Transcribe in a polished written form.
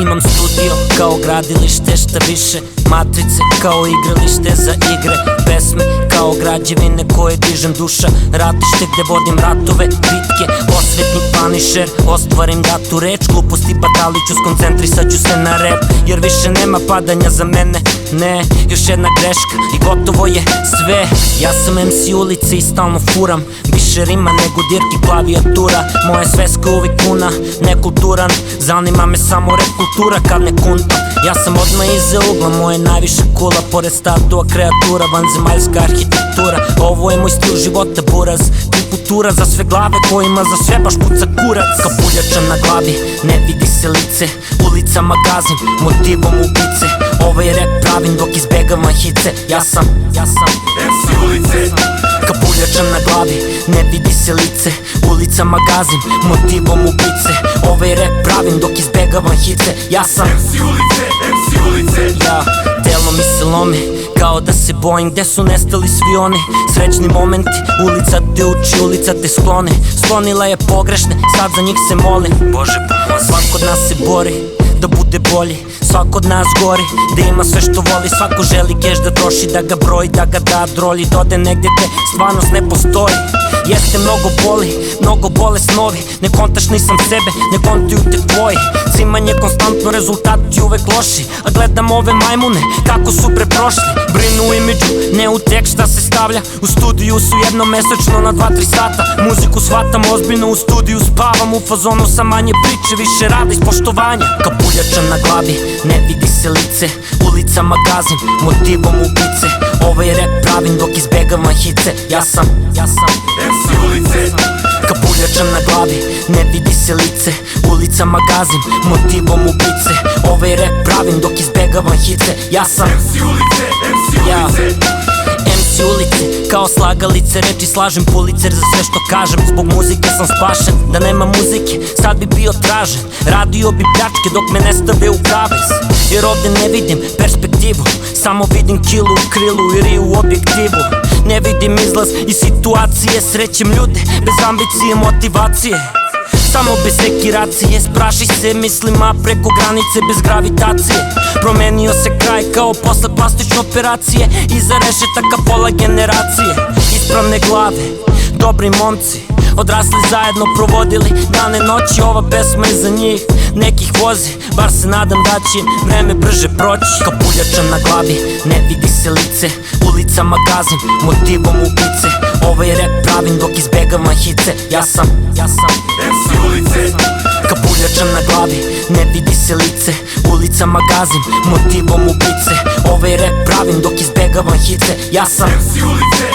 Imam studio kao gradilište, šta više matrice kao igralište za igre, pesme kao građevine koje dižem, duša ratište gde vodim ratove, bitke, osvetni panišer, ostvarim datu reč, gluposti bataliću, skoncentrisat ću se na rap, jer više nema padanja za mene, ne, još jedna greška i gotovo je sve. Ja sam MC ulice i stalno furam više rima nego dirki klavijatura, moja sveska uvijek puna, nekulturan, zanima me samo rap kultura kad ne kuntam. Ja sam odmah iza ugla, moje najviša kula, pored statua kreatura, vanzemaljska arhitektura. Ovo je moj stil života, buraz, triputura za sve glave kojima za sve baš puca kurac. Kapuljača na glavi, ne vidi se lice, ulicama gazim, motivom ubice. Ovaj rap pravim dok izbegavam hice, ja sam MC ulice. Kapuljača na glavi, ne vidi se lice, ulicama gazim, motivom ubice. Ovaj rap pravim dok izbegavam hice, ja sam MC ulice. Telo mi se lomi, kao da se bojim, gde su nestali svi oni srećni momenti. Ulica te uči, ulica te skloni, sklonila je pogrešne, sad za njih se molim. Bože pomozi. Svako od nas se bori da bude bolji, svako od nas gori da ima sve što voli. Svako želi keš da troši, da ga broji, da ga da drolji, dode negde te stvarnost ne postoji. Jeste mnogo boli, mnogo bole snovi, ne kontaš nisam sebe, ne kontaju te tvoji. Cimanje konstantno, rezultati uvek loši, a gledam ove majmune kako su bre prošli. Brinu u imidžu, ne u tekst šta se stavlja, u studiju su jednomesečno na 2-3 sata. Muziku shvatam ozbiljno, u studiju spavam, u fazonu sam manje priče, više rada iz poštovanja. Kapuljača na glavi, ne vidi se lice, ulicama gazim, motivom ubice. Ovaj rap pravim dok izbegavam hice, ja sam MC ulice. Kapuljača na glavi, ne vidi se lice, ulicama gazim, motivom ubice. Ovaj rap pravim dok izbegavam hice, ja sam MC ulice. MC ulice, kao slagalice, reči slažem pulicer za sve što kažem. Zbog muzike sam spašen, da nema muzike sad bi bio tražen. Radio bi pljačke dok me ne stave u kavez, jer ovde ne vidim perspektivu, samo vidim kilu u krilu i riju u objektivu. Ne vidim izlaz iz situacije, srećem ljude bez ambicije, motivacije, samo bez rekiracije. Spraši se mislima preko granice bez gravitacije. Promenio se kraj kao posle plastične operacije, iza rešetaka pola generacije. Ispravne glave, dobri momci, odrasli zajedno, provodili dane noći. Ova pesma je za njih, nekih vozi, bar se nadam da će vreme brže proći. Kapuljača na glavi, ne vidi se lice, ulicama gazim, motivom ubice. Ovaj rap pravim dok izbegavam hice, ja sam MC ulice. Kapuljača na glavi, ne vidi se lice, ulicama gazim, motivom ubice. Ovaj rap pravim dok izbegavam hice, ja sam MC ulice.